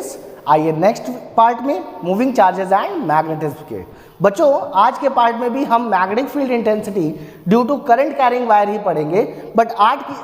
Students, आइए next part में moving charges and magnetism के। बच्चों आज के पार्ट में भी हम magnetic field intensity due to current carrying wire ही पढ़ेंगे, बट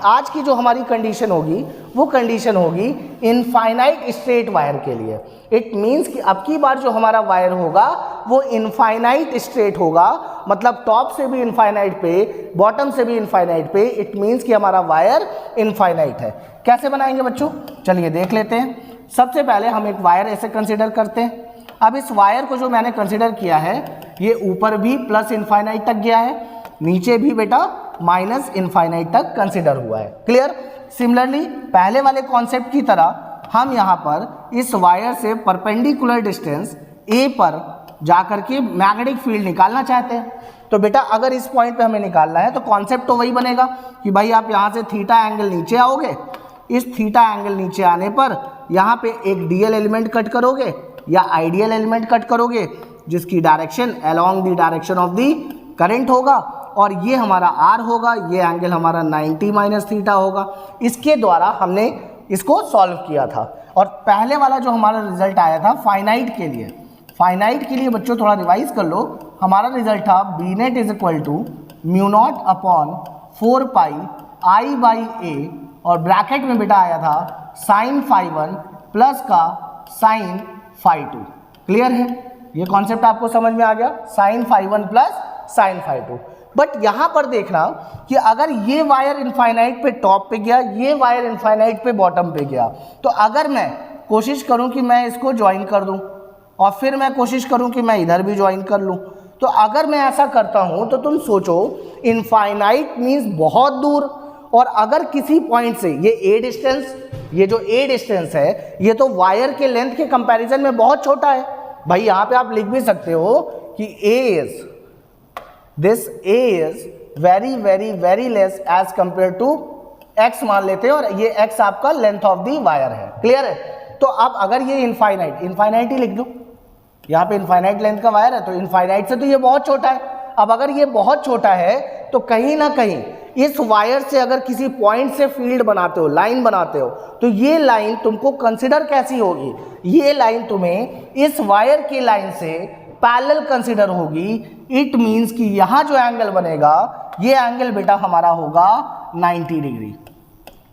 आज की जो हमारी कंडीशन होगी वो कंडीशन होगी इनफाइनाइट स्ट्रेट वायर के लिए। इट मीन्स कि अब की बार जो हमारा वायर होगा वो इनफाइनाइट स्ट्रेट होगा, मतलब टॉप से भी इनफाइनाइट पे, बॉटम से भी इनफाइनाइट पे। इट मीन्स कि हमारा वायर इनफाइनाइट है। कैसे बनाएंगे बच्चों, चलिए देख लेते हैं। सबसे पहले हम एक वायर ऐसे कंसिडर करते हैं। अब इस वायर को जो मैंने कंसिडर किया है ये ऊपर भी प्लस इनफाइनाइट तक गया है, नीचे भी बेटा माइनस इनफाइनाइट तक कंसिडर हुआ है। क्लियर। सिमिलरली पहले वाले कॉन्सेप्ट की तरह हम यहाँ पर इस वायर से परपेंडिकुलर डिस्टेंस ए पर जाकर के मैग्नेटिक फील्ड निकालना चाहते हैं। तो बेटा अगर इस पॉइंट पे हमें निकालना है तो कॉन्सेप्ट तो वही बनेगा कि भाई आप यहाँ से थीटा एंगल नीचे आओगे, इस थीटा एंगल नीचे आने पर यहाँ पे एक डीएल एलिमेंट कट करोगे या आइडियल एलिमेंट कट करोगे जिसकी direction along the direction of the current होगा, और ये हमारा आर होगा, ये एंगल हमारा 90 माइनस थीटा होगा। इसके द्वारा हमने इसको सॉल्व किया था। और पहले वाला जो हमारा रिजल्ट आया था फाइनाइट के लिए, फाइनाइट के लिए बच्चों थोड़ा रिवाइज कर लो। हमारा रिजल्ट था B net is equal to mu naught upon 4 pi I by A, और ब्रैकेट में बेटा आया था साइन फाई 1 प्लस का साइन फाई 2। क्लियर है, ये कॉन्सेप्ट आपको समझ में आ गया, sine phi 1 plus sine phi 2। But यहाँ पर देखना कि अगर ये वायर इनफाइनाइट पे टॉप पे गया, ये वायर इनफाइनाइट पे बॉटम पे गया, तो अगर मैं कोशिश करूँ कि मैं इसको ज्वाइन कर दूँ और फिर मैं कोशिश करूँ कि मैं इधर भी ज्वाइन कर लूँ, तो अगर मैं ऐसा करता हूँ तो तुम सोचो इनफाइनाइट मीन्स बहुत दूर, और अगर किसी पॉइंट से ये ए डिस्टेंस, ये जो ए डिस्टेंस है ये तो वायर के लेंथ के कंपैरिजन में बहुत छोटा है। भाई यहाँ पे आप लिख भी सकते हो कि this a is very very very less as compare to x मान लेते हैं, और ये एक्स आपका लेंथ ऑफ दी वायर है। क्लियर है। तो अब अगर ये इनफाइनाइट ही लिख दो, यहाँ पे इनफाइनाइट लेंथ का वायर है तो इनफाइनाइट से तो ये बहुत छोटा है। अब अगर ये बहुत छोटा है तो कहीं ना कहीं इस वायर से अगर किसी पॉइंट से फील्ड बनाते हो, लाइन बनाते हो, तो ये लाइन तुमको कंसिडर कैसी होगी, ये लाइन तुम्हें इस वायर की लाइन से पैरेलल कंसिडर होगी। इट मीन्स कि यहाँ जो एंगल बनेगा ये एंगल बेटा हमारा होगा 90 डिग्री।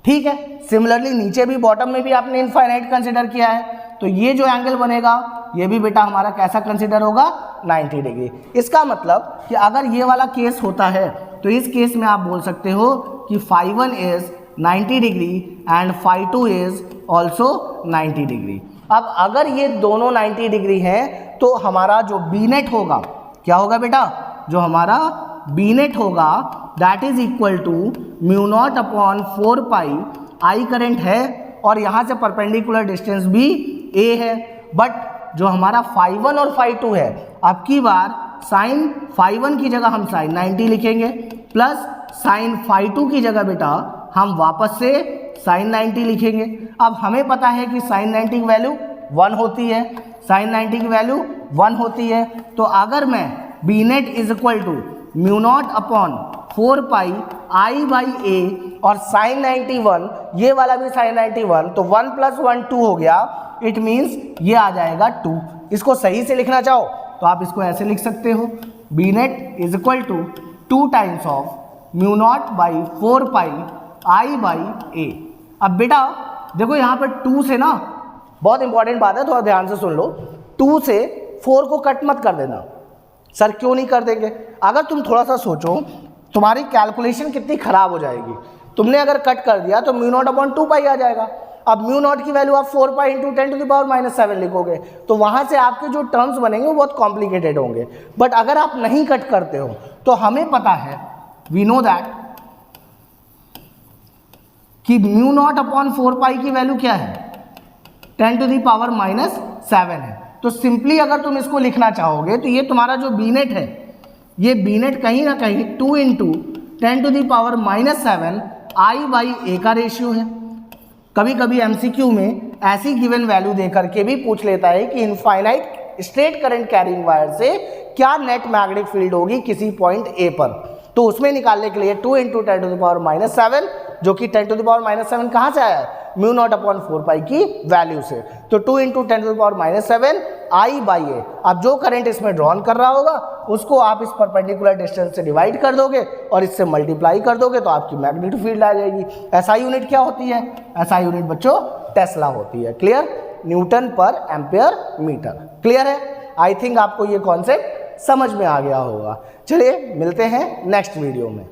ठीक है। सिमिलरली नीचे भी बॉटम में भी आपने इनफाइनाइट कंसिडर किया है, तो ये जो एंगल बनेगा ये भी बेटा हमारा कैसा कंसिडर होगा, 90 डिग्री। इसका मतलब कि अगर ये वाला केस होता है तो इस केस में आप बोल सकते हो कि phi 1 is 90 degree and phi 2 is also 90 degree. अब अगर ये दोनों 90 डिग्री हैं तो हमारा जो बी नेट होगा क्या होगा बेटा, जो हमारा बी नेट होगा that is equal to mu naught upon 4 pi I current है, और यहाँ से परपेंडिकुलर डिस्टेंस भी ए है। बट जो हमारा फाई 1 और फाई 2 है, अब की बार साइन फाई 1 की जगह हम साइन 90 लिखेंगे, प्लस साइन फाई 2 की जगह बेटा हम वापस से साइन 90 लिखेंगे। अब हमें पता है कि साइन 90 की वैल्यू 1 होती है, साइन 90 की वैल्यू 1 होती है। तो अगर मैं B net is equal to mu naught upon 4 pi I by A और साइन 91, ये वाला भी साइन 91, तो 1 प्लस 1 2 हो गया। इट मीन्स ये आ जाएगा 2। इसको सही से लिखना चाहो तो आप इसको ऐसे लिख सकते हो, B net is equal to 2 times of mu naught by 4 pi I by A. अब बेटा देखो यहाँ पर 2 से ना, बहुत इंपॉर्टेंट बात है, थोड़ा ध्यान से सुन लो, 2 से 4 को कट मत कर देना। सर क्यों नहीं कर देंगे, अगर तुम थोड़ा सा सोचो तुम्हारी कैलकुलेशन कितनी खराब हो जाएगी। तुमने अगर कट कर दिया तो म्यू नॉट अपॉन 2 पाई आ जाएगा। अब म्यू नॉट की वैल्यू आप 4 pi into 10 to the power minus 7 लिखोगे, तो वहाँ से आपके जो टर्म्स बनेंगे वो बहुत कॉम्प्लिकेटेड होंगे। बट अगर आप नहीं कट करते हो तो हमें पता है, वी नो दैट कि म्यू नॉट अपॉन 4 पाई की वैल्यू क्या है, 10 टू द पावर माइनस 7 है। तो सिंपली अगर तुम इसको लिखना चाहोगे तो ये तुम्हारा जो बी नेट है, ये बी नेट कहीं ना कहीं 2 into 10 to the power minus 7 I by A का रेशियो है। कभी कभी एमसीक्यू में ऐसी गिवन वैल्यू दे करके भी पूछ लेता है कि infinite straight current carrying wire से क्या नेट मैग्नेटिक फील्ड होगी किसी पॉइंट ए पर, तो उसमें निकालने के लिए 2 into 10 to the power minus 7 जो कि 10⁻⁻7 कहाँ से आया है, μ0/4 की वैल्यू से। तो 2 × 10⁻⁷ I/A। अब जो करंट इसमें ड्रॉन कर रहा होगा उसको आप इस परपेंडिकुलर डिस्टेंस से डिवाइड कर दोगे और इससे मल्टीप्लाई कर दोगे तो आपकी मैग्नीट्यूड फील्ड आ जाएगी। SI यूनिट क्या होती है, SI यूनिट बच्चों टेस्ला होती है। Clear, Newton per ampere metre. Clear है, आई थिंक आपको ये कॉन्सेप्ट समझ में आ गया होगा। चलिए मिलते हैं नेक्स्ट वीडियो में।